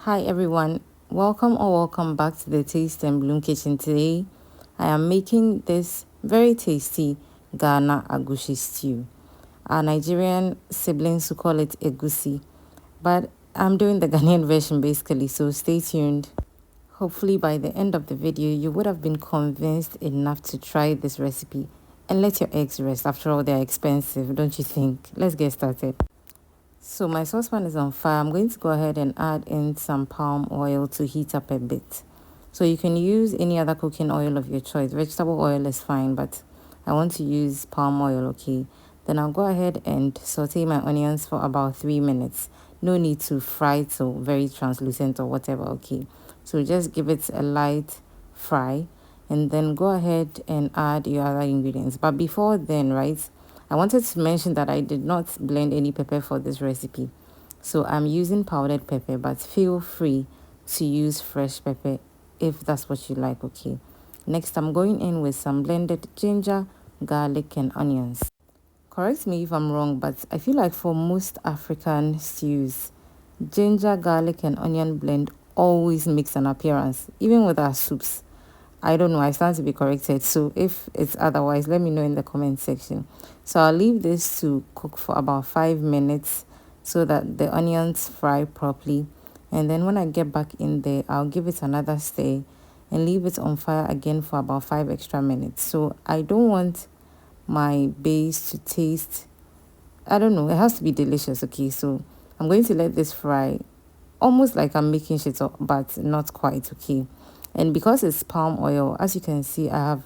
Hi everyone, welcome back to the Taste and Bloom Kitchen. Today I am making this very tasty Ghana Agushi stew. Our Nigerian siblings who call it Egusi, but I'm doing the Ghanaian version basically, so stay tuned. Hopefully by the end of the video you would have been convinced enough to try this recipe and let your eggs rest. After all, they're expensive, don't you think? Let's get started. So my saucepan is on fire. I'm going to go ahead and add in some palm oil to heat up a bit. So you can use any other cooking oil of your choice. Vegetable oil is fine, but I want to use palm oil, okay? Then I'll go ahead and saute my onions for about 3 minutes. No need to fry till very translucent or whatever, okay? So just give it a light fry and then go ahead and add your other ingredients. But before then, right, I wanted to mention that I did not blend any pepper for this recipe. So I'm using powdered pepper, but feel free to use fresh pepper if that's what you like, okay? Next, I'm going in with some blended ginger, garlic, and onions. Correct me if I'm wrong, but I feel like for most African stews, ginger, garlic, and onion blend always makes an appearance, even with our soups. I don't know, I stand to be corrected. So if it's otherwise, let me know in the comment section. So I'll leave this to cook for about 5 minutes so that the onions fry properly. And then when I get back in there, I'll give it another stir and leave it on fire again for about 5 extra minutes. So I don't want my base to taste, I don't know, it has to be delicious, okay? So I'm going to let this fry almost like I'm making shit up, but not quite, okay? And because it's palm oil, as you can see, I have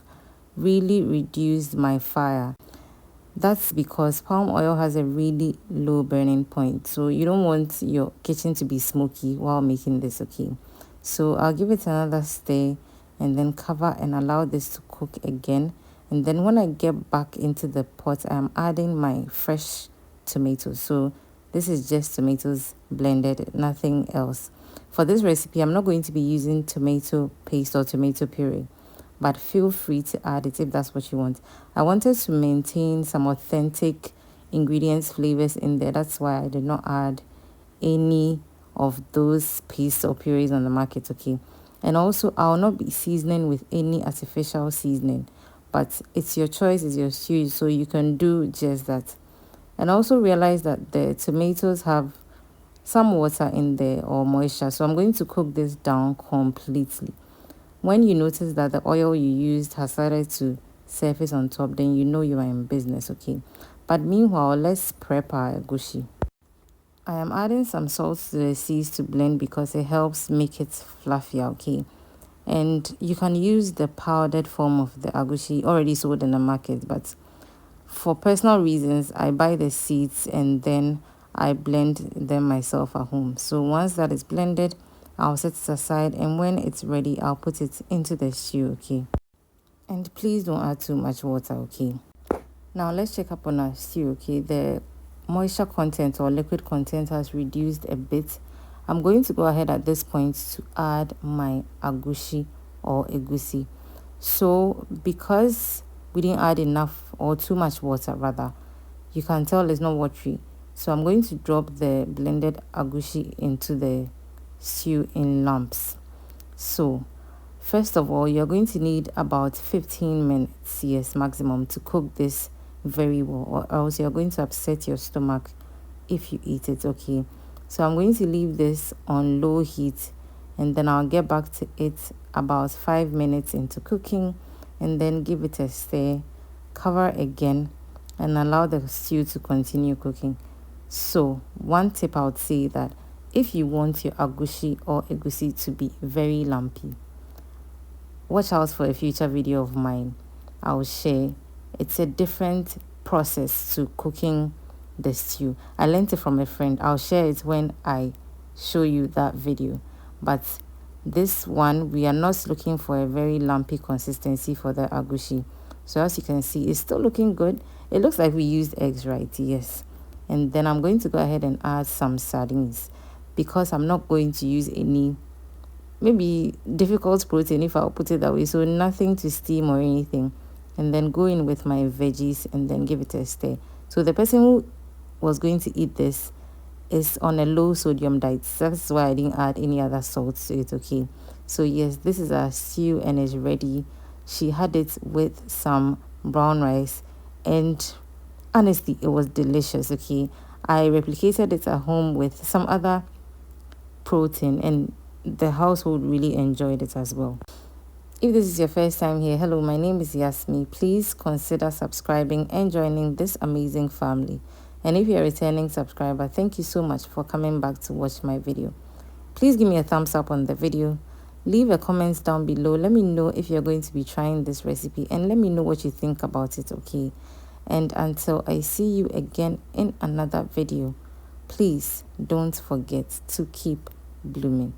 really reduced my fire. That's because palm oil has a really low burning point. So you don't want your kitchen to be smoky while making this, okay? So I'll give it another stir and then cover and allow this to cook again. And then when I get back into the pot, I'm adding my fresh tomatoes. So this is just tomatoes blended, nothing else. For this recipe, I'm not going to be using tomato paste or tomato puree, but feel free to add it if that's what you want. I wanted to maintain some authentic ingredients, flavors in there. That's why I did not add any of those pastes or purees on the market, okay? And also, I'll not be seasoning with any artificial seasoning, but it's your choice, it's your stew, so you can do just that. And also realize that the tomatoes have some water in there or moisture, so I'm going to cook this down completely. When you notice that the oil you used has started to surface on top, then you know you are in business, okay? But meanwhile, let's prep our egusi. I am adding some salt to the seeds to blend because it helps make it fluffier, okay? And you can use the powdered form of the agushi already sold in the market, but for personal reasons, I buy the seeds and then I blend them myself at home. So once that is blended, I'll set it aside, and when it's ready, I'll put it into the stew, okay? And please don't add too much water, okay? Now let's check up on our stew, okay? The moisture content or liquid content has reduced a bit. I'm going to go ahead at this point to add my agushi or egusi. So because we didn't add enough or too much water rather, you can tell it's not watery. So I'm going to drop the blended agushi into the stew in lumps. So first of all, you're going to need about 15 minutes, yes, maximum, to cook this very well, or else you're going to upset your stomach if you eat it, okay? So I'm going to leave this on low heat and then I'll get back to it about 5 minutes into cooking and then give it a stir, cover again, and allow the stew to continue cooking. So one tip I would say that if you want your agushi or egusi to be very lumpy, watch out for a future video of mine. I'll share. It's a different process to cooking the stew. I learned it from a friend. I'll share it when I show you that video. But this one, we are not looking for a very lumpy consistency for the agushi. So as you can see, it's still looking good. It looks like we used eggs, right? Yes. And then I'm going to go ahead and add some sardines because I'm not going to use any maybe difficult protein, if I'll put it that way. So nothing to steam or anything. And then go in with my veggies and then give it a stir. So the person who was going to eat this is on a low sodium diet. That's why I didn't add any other salt to it. Okay, so yes, this is our stew and it's ready. She had it with some brown rice, and honestly it was delicious. Okay, I replicated it at home with some other protein, and the household really enjoyed it as well. If this is your first time here, hello, my name is Yasmi. Please consider subscribing and joining this amazing family. And if you're a returning subscriber, thank you so much for coming back to watch my video. Please give me a thumbs up on the video. Leave a comment down below. Let me know if you're going to be trying this recipe, and let me know what you think about it, okay? And until I see you again in another video, please don't forget to keep blooming.